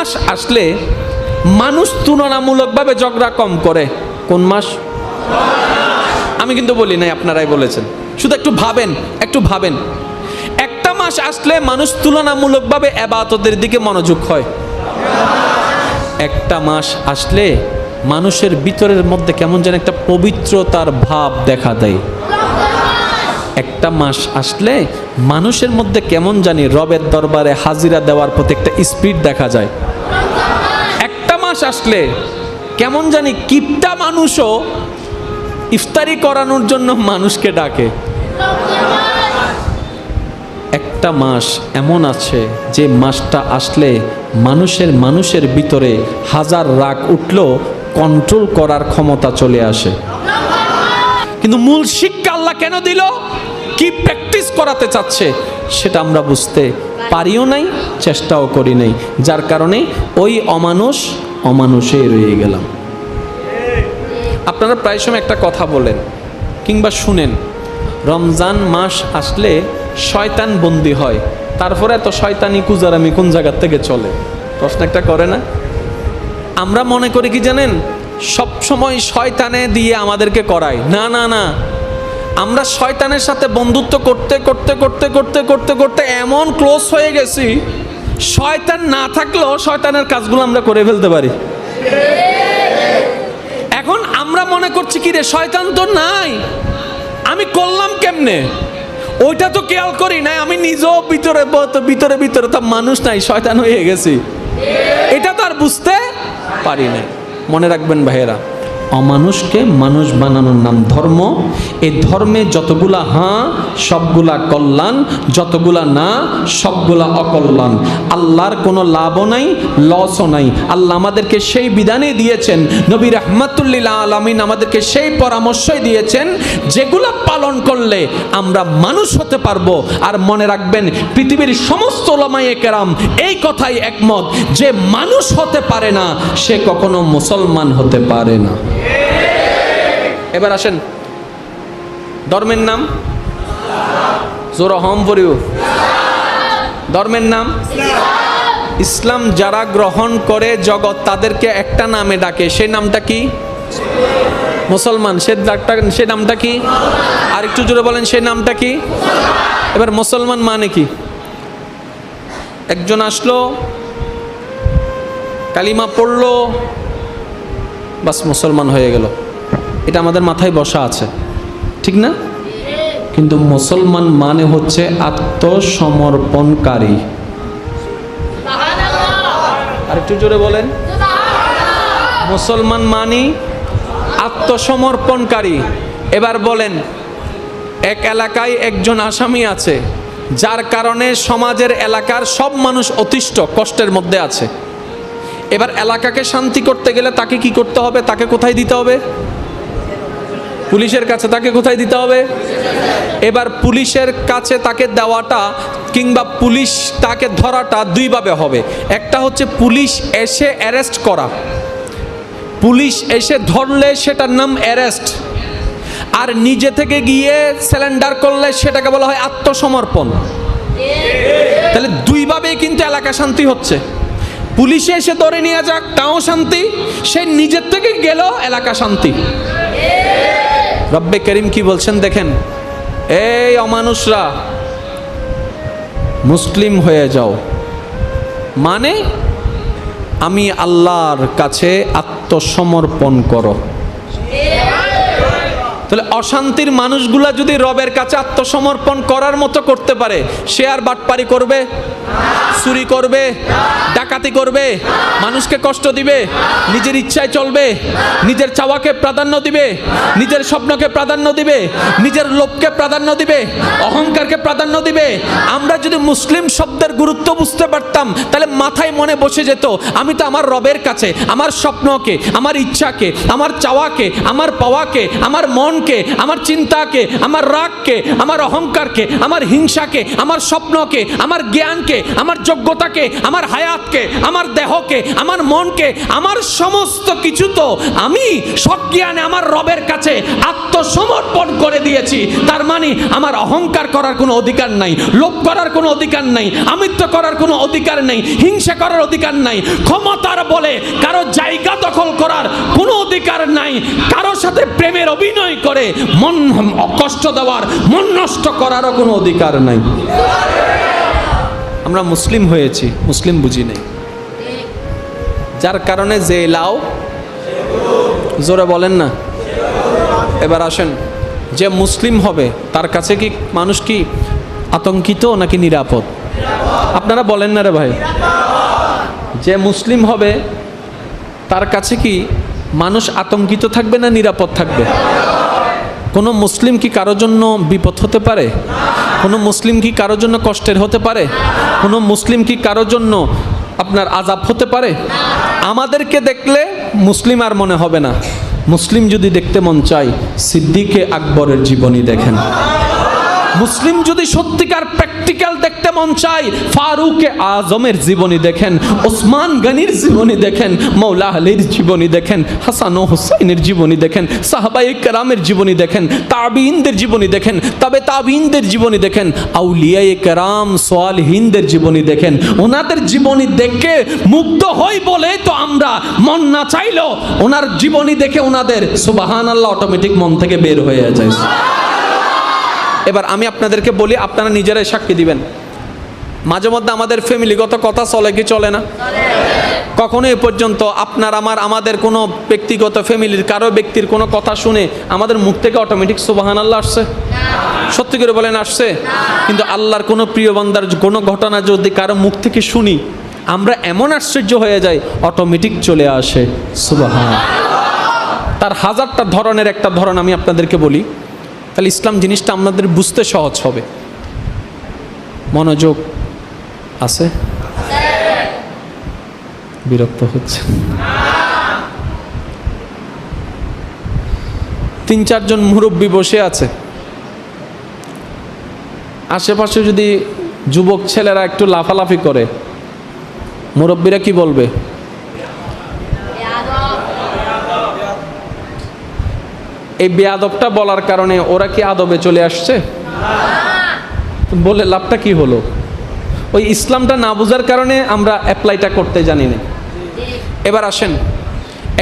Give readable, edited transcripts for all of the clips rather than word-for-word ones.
মাস আসলে মানুষ তুলনামূলকভাবে ঝগড়া কম করে? কোন মাস? আমি কিন্তু বলি নাই, আপনারাই বলেছেন। শুধু একটু ভাবেন। একটা মাস আসলে মানুষ তুলনামূলকভাবে ইবাদতের দিকে মনোযোগ হয়। একটা মাস আসলে মানুষের ভিতরের মধ্যে কেমন যেন একটা পবিত্রতার ভাব দেখা দেয়। একটা মাস আসলে মানুষের মধ্যে কেমন জানি রবের দরবারে হাজিরা দেওয়ার প্রতি একটা স্পিড দেখা যায়। একটা মাস আসলে কেমন জানি কিপটা মানুষও ইফতারি করানোর জন্য মানুষকে ডাকে। একটা মাস এমন আছে যে মাসটা আসলে মানুষের ভিতরে হাজার রাগ উঠলেও কন্ট্রোল করার ক্ষমতা চলে আসে। কিন্তু মূল শিক্ষা আল্লাহ কেন দিল, কি প্র্যাকটিস করাতে চাচ্ছে সেটা আমরা বুঝতে পারিও নাই, চেষ্টাও করি নাই, যার কারণে ওই অমানুষেই রয়ে গেলাম। আপনারা প্রায় সময় একটা কথা বলেন কিংবা শুনেন, রমজান মাস আসলে শয়তান বন্দী হয়, তারপরে এত শয়তানি কুজারামি কোন জায়গার থেকে চলে? প্রশ্ন একটা করে না? আমরা মনে করি কি জানেন, সব সময় শয়তানে দিয়ে আমাদেরকে করায়। না, আমরা শয়তানের সাথে বন্ধুত্ব করতে এমন ক্লোজ হয়ে গেছি, শয়তান না থাকলেও শয়তানের কাজগুলো আমরা করে ফেলতে পারি। এখন আমরা মনে করছি কি রে, শয়তান তো নাই, আমি করলাম কেমনে? ওইটা তো খেয়াল করি নাই, আমি নিজেও ভিতরে তো মানুষ নাই, শয়তান হয়ে গেছি, এটা তো আর বুঝতে পারি না। মনে রাখবেন ভাইয়েরা, অমানুষকে মানুষ বানানোর নাম ধর্ম। এই ধর্মে যতগুলা হ্যাঁ সবগুলা কল্যাণ, যতগুলা না সবগুলা অকল্যাণ। আল্লাহর কোনো লাভও নাই, লসও নাই। আল্লাহ আমাদেরকে সেই বিধানই দিয়েছেন, নবী রাহমাতুল লিল আলামিন আমাদেরকে সেই পরামর্শই দিয়েছেন, যেগুলা পালন করলে আমরা মানুষ হতে পারবো। আর মনে রাখবেন, পৃথিবীর সমস্ত উলামায়ে কেরাম এই কথাই একমত, যে মানুষ হতে পারে না সে কখনো মুসলমান হতে পারে না। এবার আসেন, ধর্মের নাম জোর হম পড়িও, ধর্মের নাম ইসলাম। যারা গ্রহণ করে জগৎ তাদেরকে একটা নামে ডাকে, সেই নামটা কি? মুসলমান। সে নামটা কি? আর একটু জোরে বলেন, সেই নামটা কি? এবার মুসলমান মানে কি? একজন আসলো, কালিমা পড়লো, বাস মুসলমান হয়ে গেল। এটা আমাদের মাথায় বসা আছে, ঠিক না? কিন্তু মুসলমান মানে হচ্ছে আত্মসমর্পণকারী। আর একটু জোরে বলেন, মুসলমান মানে আত্মসমর্পণকারী। এবার বলেন, এক এলাকায় একজন আসামি আছে, যার কারণে সমাজের এলাকার সব মানুষ অতিষ্ঠ, কষ্টের মধ্যে আছে। এবার এলাকাকে শান্তি করতে গেলে তাকে কি করতে হবে? তাকে কোথায় দিতে হবে? পুলিশের কাছে। তাকে কোথায় দিতে হবে? এবার পুলিশের কাছে তাকে দেওয়াটা কিংবা পুলিশ তাকে ধরাটা দুইভাবে হবে। একটা হচ্ছে পুলিশ এসে অ্যারেস্ট করা, পুলিশ এসে ধরলে সেটার নাম অ্যারেস্ট, আর নিজে থেকে গিয়ে সারেন্ডার করলে সেটাকে বলা হয় আত্মসমর্পণ। তাহলে দুইভাবেই কিন্তু এলাকা শান্তি হচ্ছে। পুলিশে এসে ধরে নিয়ে যাক তাও শান্তি, সে নিজের থেকে গেল এলাকা শান্তি। রব্বে করিম কি বলছেন দেখেন, এই অমানুষরা মুসলিম হয়ে যাও, মানে আমি আল্লাহর কাছে আত্মসমর্পণ করো। তাহলে অশান্তির মানুষগুলা যদি রবের কাছে আত্মসমর্পণ করার মতো করতে পারে, সে আর বাটপারি করবে, চুরি করবে, ডাকাতি করবে, মানুষকে কষ্ট দিবে, নিজের ইচ্ছায় চলবে, নিজের চাওয়াকে প্রাধান্য দিবে, নিজের স্বপ্নকে প্রাধান্য দিবে, নিজের লোভকে প্রাধান্য দিবে, অহংকারকে প্রাধান্য দিবে? আমরা যদি মুসলিম শব্দের গুরুত্ব বুঝতে পারতাম, তাহলে মাথায় মনে বসে যেত, আমি তো আমার রবের কাছে আমার স্বপ্নকে, আমার ইচ্ছাকে, আমার চাওয়াকে, আমার পাওয়াকে, আমার মনকে, আমার চিন্তাকে, আমার রাগকে, আমার অহংকারকে, আমার হিংসাকে, আমার স্বপ্নকে, আমার জ্ঞানকে, আমার যোগ্যতাকে, আমার হায়াতকে, আমার দেহকে, আমার মনকে, আমার সমস্ত কিছু তো আমি সজ্ঞানে আমার রবের কাছে আত্মসমর্পণ করে দিয়েছি, তার মানে আমার অহংকার করার কোনো অধিকার নাই, লোভ করার কোনো অধিকার নাই, আমিত্ব করার কোনো অধিকার নেই, হিংসা করার অধিকার নাই, ক্ষমতার বলে কারো জায়গা দখল করার কোনো অধিকার নাই, কারোর সাথে প্রেমের অভিনয় করে মন কষ্ট দেওয়ার, মন নষ্ট করারও কোনো অধিকার নাই। আমরা মুসলিম হয়েছি, মুসলিম বুঝি নাই, যার কারণে যে লাও জোরে বলেন না। এবার আসেন, যে মুসলিম হবে তার কাছে কি মানুষ কি আতঙ্কিত নাকি নিরাপদ? আপনারা বলেন না রে ভাই। যে মুসলিম হবে তার কাছে কি মানুষ আতঙ্কিত থাকবে না নিরাপদ থাকবে? কোনো মুসলিম কি কারোর জন্য বিপদ হতে পারে? কোনো মুসলিম কি কারোর জন্য কষ্টের হতে পারে? কোনো মুসলিম কি কারোর জন্য আপনার আযাব হতে পারে? আমাদেরকে দেখলে মুসলিম আর মনে হবে না। মুসলিম যদি দেখতে মন চায়, সিদ্দিকে আকবরের জীবনী দেখেন। মুসলিম যদি সত্যিকার প্র্যাকটিক্যাল দেখতে মন চায়, ফারুকে আজমের জীবনী দেখেন, ওসমান গনির জীবনী দেখেন, মৌলা আলীর জীবনী দেখেন, হাসান ও হুসাইনের জীবনী দেখেন, সাহাবায়ে কেরামের জীবনী দেখেন, তাবিঈনদের জীবনী দেখেন, তবে তাবিঈনদের জীবনী দেখেন, আউলিয়ায়ে কেরাম সালিহিনদের জীবনী দেখেন। ওনাদের জীবনী দেখে মুগ্ধ হই বলে তো আমরা মন না চাইলেও ওনার জীবনী দেখে ওনাদের সুবহানাল্লাহ অটোমেটিক মন থেকে বের হয়ে যায়। এবার আমি আপনাদেরকে বলি, আপনারা নিজেরাই সাক্ষী দিবেন, মাঝে মধ্যে আমাদের ফ্যামিলিগত কথা চলে কি চলে না? কখনো এ পর্যন্ত আপনার আমাদের কোনো ব্যক্তিগত ফ্যামিলির কারো ব্যক্তির কোনো কথা শুনে আমাদের মুখ থেকে অটোমেটিক সুবহানাল্লাহ আসছে? সত্যি করে বলেন আসছে? কিন্তু আল্লাহর কোনো প্রিয় বান্দার কোনো ঘটনা যদি কারো মুখ থেকে শুনি, আমরা এমন আশ্চর্য হয়ে যাই, অটোমেটিক চলে আসে সুবহানাল্লাহ। তার হাজারটা ধরনের একটা ধরন আমি আপনাদেরকে বলি, তাহলে ইসলাম জিনিসটা আমাদের বুঝতে সহজ হবে। মনোযোগ আছে? বিরক্ত হচ্ছে? 3-4 জন মুরব্বী বসে আছে, আশেপাশে যদি যুবক ছেলেরা একটু লাফালাফি করে, মুরব্বীরা কি বলবে? এই বেয়াদবটা বলার কারণে ওরা কি আদবে চলে আসছে? বলে লাভটা কি হলো? ওই ইসলামটা না বোঝার কারণে আমরা অ্যাপ্লাইটা করতে জানি না। এবার আসেন,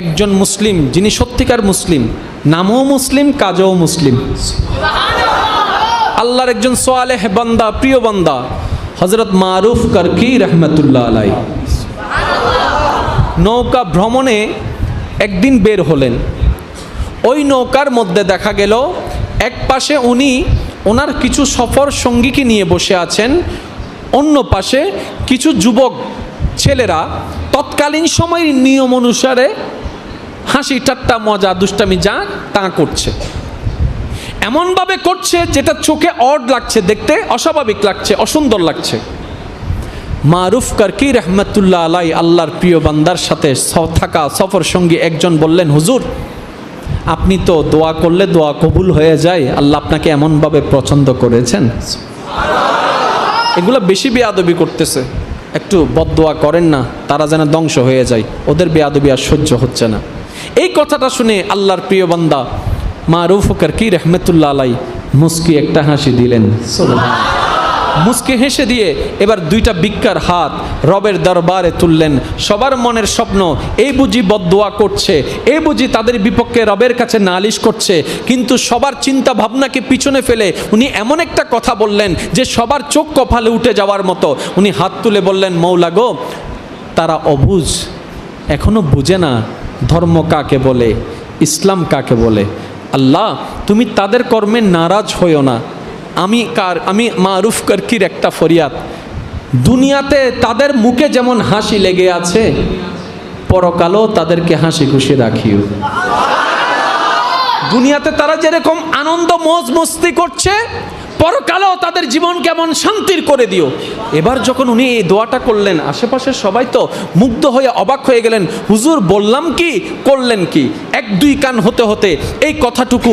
একজন মুসলিম যিনি সত্যিকার মুসলিম, নামও মুসলিম, কাজও মুসলিম, আল্লাহর একজন সালেহ বান্দা, প্রিয় বান্দা, হযরত মারুফ কারকি রহমতুল্লাহ আলাইহি নৌকা ভ্রমণে একদিন বের হলেন। ওই নৌকার মধ্যে দেখা গেল এক পাশে উনি ওনার কিছু সফর সঙ্গীকে নিয়ে বসে আছেন, অন্য পাশে কিছু যুবক ছেলেরা তৎকালীন সময়ের নিয়ম অনুসারে হাসি ঠাট্টা মজা দুষ্টামি যা তা করছে। এমনভাবে করছে যেটা চোখে অড লাগছে, দেখতে অস্বাভাবিক লাগছে, অসুন্দর লাগছে। মারুফ কারকি রহমতুল্লাহ আলাই আল্লাহর প্রিয় বান্দার সাথে থাকা সফর সঙ্গী একজন বললেন, হুজুর আপনি তো দোয়া করলে দোয়া কবুল হয়ে যায়, আল্লাহ আপনাকে এমনভাবে পছন্দ করেছেন। এগুলো বেশি বেয়াদবি করতেছে, একটু বদদোয়া করেন না, তারা যেন ধ্বংস হয়ে যায়, ওদের বেয়াদবি আর সহ্য হচ্ছে না। এই কথাটা শুনে আল্লাহর প্রিয় বান্দা মারুফ কারকি রহমতুল্লাহ আলাই মুস্কি একটা হাসি দিলেন। মুস্কি হেসে দিয়ে এবার 2টা ভিক্ষার হাত রবের দরবারে তুললেন। সবার মনের স্বপ্ন, এই বুঝি বদদোয়া করছে, এই বুঝি তাদের বিপক্ষে রবের কাছে নালিশ করছে, কিন্তু সবার চিন্তা ভাবনাকে পিছনে ফেলে উনি এমন একটা কথা বললেন যে সবার চোখ কপালে উঠে যাওয়ার মতো। উনি হাত তুলে বললেন, মৌলা গো, তারা অবুঝ, এখনো বুঝে না ধর্ম কাকে বলে, ইসলাম কাকে বলে। আল্লাহ তুমি তাদের কর্মে নারাজ হইও না। আমি মারুফ কারকির একটা ফরিয়াদ, দুনিয়াতে তাদের মুখে যেমন হাসি লেগে আছে, পরকালও তাদেরকে হাসি খুশি রাখিও। দুনিয়াতে তারা যেরকম আনন্দ মौज মস্তি করছে, পরকালেও তাদের জীবন কেমন শান্তির করে দিও। এবার যখন উনি এই দোয়াটা করলেন, আশেপাশের সবাই তো মুগ্ধ হয়ে অবাক হয়ে গেলেন, হুজুর বললাম কি করলেন কি। এক দুই কান হতে হতে এই কথাটুকু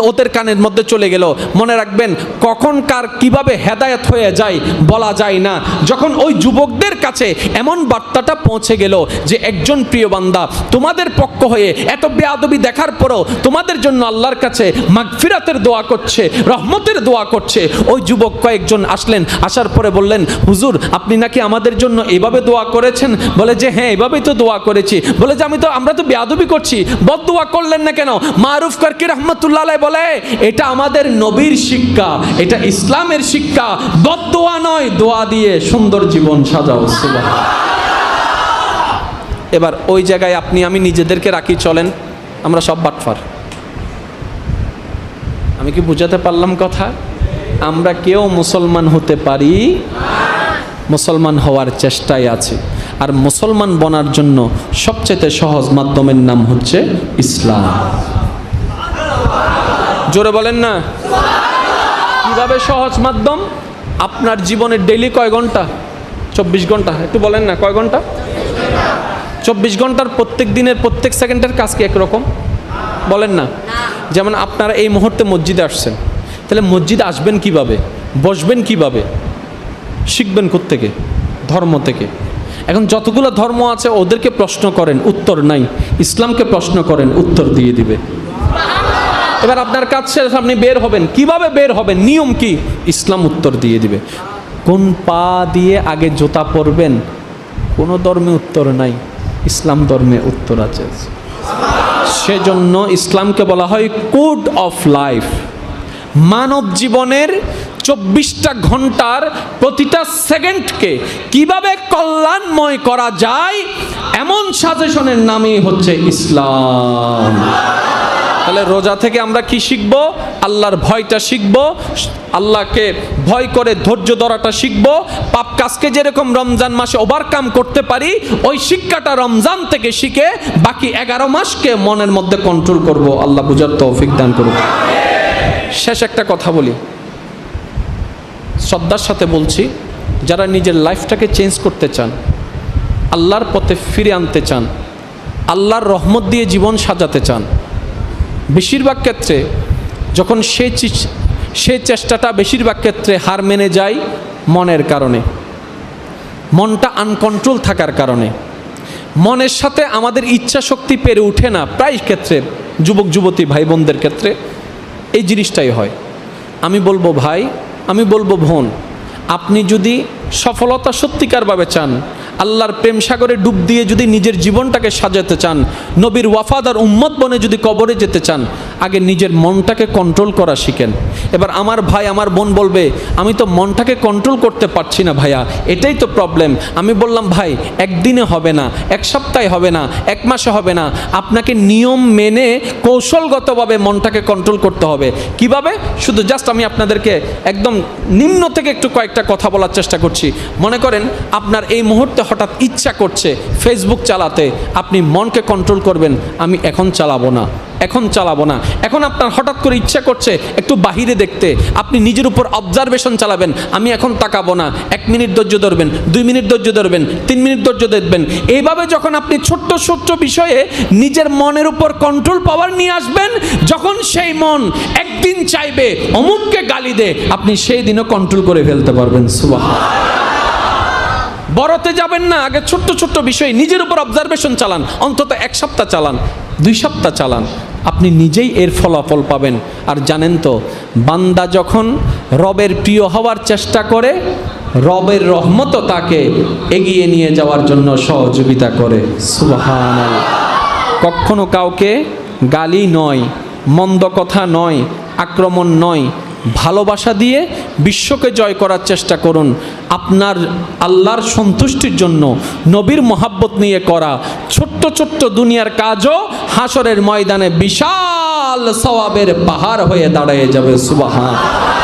ওদের কানের মধ্যে চলে গেল। মনে রাখবেন, কখন কার কিভাবে হেদায়েত হয়ে যায় বলা যায় না। যখন ওই যুবকদের কাছে এমন বার্তাটা পৌঁছে গেল যে একজন প্রিয় বান্দা তোমাদের পক্ষ হয়ে এত বেয়াদবি দেখার পরও তোমাদের জন্য আল্লাহর কাছে মাগফিরাতের দোয়া করছে, রহমতের দোয়া করছে, ওই যুবক কয়েকজন আসলেন। আসার পরে বললেন, হুজুর আপনি নাকি আমাদের জন্য এভাবে দোয়া করেছেন? বলে যে হ্যাঁ, এভাবেই তো দোয়া করেছি। বলে যে আমরা তো বেয়াদবি করছি, বদদোয়া করলেন না কেন? মারুফ কারকি রহমতুল্লাহ আলাইহি বলে, এটা আমাদের নবীর শিক্ষা, এটা ইসলামের শিক্ষা। বদদোয়া নয়, দোয়া দিয়ে সুন্দর জীবন সাজাও। সুবহানাল্লাহ। এবার ওই জায়গায় আপনি আমি নিজেদেরকে রাখি, চলেন আমরা সব বাটফার। আমি কি বুঝাতে পারলাম কথা? আমরা কেউ মুসলমান হতে পারি, মুসলমান হওয়ার চেষ্টায় আছে। আর মুসলমান বনার জন্য সবচেয়ে সহজ মাধ্যমের নাম হচ্ছে ইসলাম। জোরে বলেন না। কিভাবে সহজ মাধ্যম? আপনার জীবনের ডেইলি কয় ঘন্টা? 24 ঘন্টা। একটু বলেন না, কয় ঘন্টা? 24 ঘন্টার প্রত্যেক দিনের প্রত্যেক সেকেন্ডের কাজ কি একরকম? বলেন না। যেমন আপনারা এই মুহূর্তে মসজিদে আসছেন, তাহলে মসজিদে আসবেন কিভাবে, বসবেন কিভাবে, শিখবেন কোত্থেকে? ধর্ম থেকে। এখন যতগুলো ধর্ম আছে ওদেরকে প্রশ্ন করেন, উত্তর নাই। ইসলামকে প্রশ্ন করেন, উত্তর দিয়ে দিবে। এবার আপনার কাজ শেষ, আপনি বের হবেন, কিভাবে বের হবেন, নিয়ম কি? ইসলাম উত্তর দিয়ে দিবে। কোন পা দিয়ে আগে জুতা পরবেন, কোনো ধর্মে উত্তর নাই, ইসলাম ধর্মে উত্তর আছে। সেজন্য ইসলামকে বলা হয় কোড অফ লাইফ। মানব জীবনের 24টা ঘন্টার প্রতিটা সেকেন্ডকে কিভাবে কল্যাণময় করা যায়, এমন সাজেশনের নামই হচ্ছে ইসলাম। তাহলে রোজা থেকে আমরা কি শিখব? আল্লাহর ভয়টা শিখব, আল্লাহকে ভয় করে ধৈর্য ধরাটা শিখব। পাপ কাজকে যেরকম রমজান মাসে ওভারকাম করতে পারি, ওই শিক্ষাটা রমজান থেকে শিখে বাকি 11 মাসকে মনের মধ্যে কন্ট্রোল করব। আল্লাহ বুঝার তৌফিক দান করুন। শেষ একটা কথা বলি, শ্রদ্ধার সাথে বলছি, যারা নিজের লাইফটাকে চেঞ্জ করতে চান, আল্লাহর পথে ফিরে আনতে চান, আল্লাহর রহমত দিয়ে জীবন সাজাতে চান, বেশিরভাগ ক্ষেত্রে যখন সে চেষ্টাটা বেশিরভাগ ক্ষেত্রে হার মেনে যায় মনের কারণে, মনটা আনকন্ট্রোল থাকার কারণে। মনের সাথে আমাদের ইচ্ছা শক্তি পেরে ওঠে না। প্রায় ক্ষেত্রে যুবক যুবতী ভাই বোনদের ক্ষেত্রে এই জিনিসটাই হয়। আমি বলবো ভাই, আমি বলবো বোন, আপনি যদি সফলতা সত্যিকারভাবে চান, আল্লাহর প্রেম সাগরে ডুব দিয়ে যদি নিজের জীবনটাকে সাজাতে চান, নবীর ওয়াফাদার উম্মত বনে যদি কবরে যেতে চান, আগে নিজের মনটাকে কন্ট্রোল করা শিখেন। এবার আমার ভাই আমার বোন বলবে, আমি তো মনটাকে কন্ট্রোল করতে পারছি না ভাইয়া, এটাই তো প্রবলেম। আমি বললাম ভাই, একদিনে হবে না, এক সপ্তাহে হবে না, এক মাসে হবে না, আপনাকে নিয়ম মেনে কৌশলগতভাবে মনটাকে কন্ট্রোল করতে হবে। কিভাবে? শুধু জাস্ট আমি আপনাদেরকে একদম নিম্ন থেকে একটু কয়েকটা কথা বলার চেষ্টা করছি। মনে করেন আপনার এই মুহূর্তে হঠাৎ ইচ্ছা করছে ফেসবুক চালাতে, আপনি মনকে কন্ট্রোল করবেন, আমি এখন চালাবো না, এখন চালাবো না। এখন আপনার হঠাৎ করে ইচ্ছা করছে একটু বাহিরে দেখতে, আপনি নিজের উপর অবজারভেশন চালাবেন, আমি এখন তাকাবো না, 1 মিনিট ধৈর্য ধরবেন, 2 মিনিট ধৈর্য ধরবেন, 3 মিনিট ধৈর্য দেখবেন। এইভাবে যখন আপনি ছোট্ট ছোট্ট বিষয়ে নিজের মনের উপর কন্ট্রোল পাওয়ার নিয়ে আসবেন, যখন সেই মন একদিন চাইবে অমুককে গালি দে, আপনি সেই দিনও কন্ট্রোল করে ফেলতে পারবেন। সুবহানাল্লাহ। বড়তে যাবেন না, আগে ছোট্ট ছোট্ট বিষয় নিজের উপর অবজারভেশন চালান, অন্তত 1 সপ্তাহ চালান, 2 সপ্তাহ চালান, আপনি নিজেই এর ফলাফল পাবেন। আর জানেন তো, বান্দা যখন রবের প্রিয় হওয়ার চেষ্টা করে, রবের রহমতও তাকে এগিয়ে নিয়ে যাওয়ার জন্য সহযোগিতা করে। সুবহানাল্লাহ। কখনো কাউকে গালি নয়, মন্দ কথা নয়, আক্রমণ নয়, ভালোবাসা দিয়ে বিশ্বকে জয় করার চেষ্টা করুন। আপনার আল্লাহর সন্তুষ্টির জন্য নবীর মহাব্বত নিয়ে করা ছোট্ট ছোট্ট দুনিয়ার কাজও হাসরের ময়দানে বিশাল সওয়াবের পাহাড় হয়ে দাঁড়িয়ে যাবে। সুবহানাল্লাহ।